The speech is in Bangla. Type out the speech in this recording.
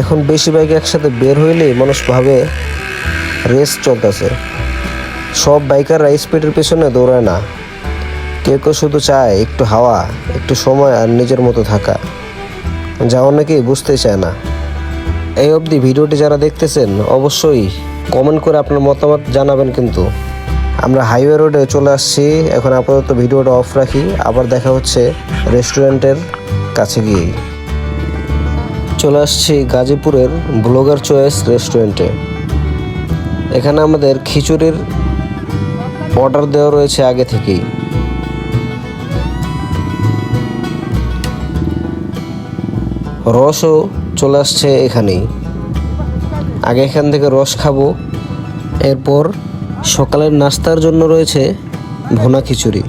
এখন বেশি বাইক একসাথে বের হইলেই মানুষ ভাবে রেস চলতেছে। সব বাইকাররা স্পিডের পেছনে দৌড়ায় না, কেউ কেউ শুধু চায় একটু হাওয়া, একটু সময় আর নিজের মতো থাকা, যা অনেকেই বুঝতেই চায় না। এই অবধি ভিডিওটি যারা দেখতেছেন অবশ্যই কমেন্ট করে আপনার মতামত জানাবেন। কিন্তু আমরা হাইওয়ে রোডে চলে আসছি, এখন আপাতত ভিডিওটা অফ রাখি, আবার দেখা হচ্ছে রেস্টুরেন্টের কাছে গিয়েই। চলে আসছি গাজীপুরের ব্লগার চয়েস রেস্টুরেন্টে। এখানে আমাদের খিচুড়ির অর্ডার দেওয়া রয়েছে আগে থেকেই। রসও চলে আসছে এখানেই। আগে এখান থেকে রস খাবো, এরপর সকালের নাস্তার জন্য রয়েছে ভুনা খিচুড়ি।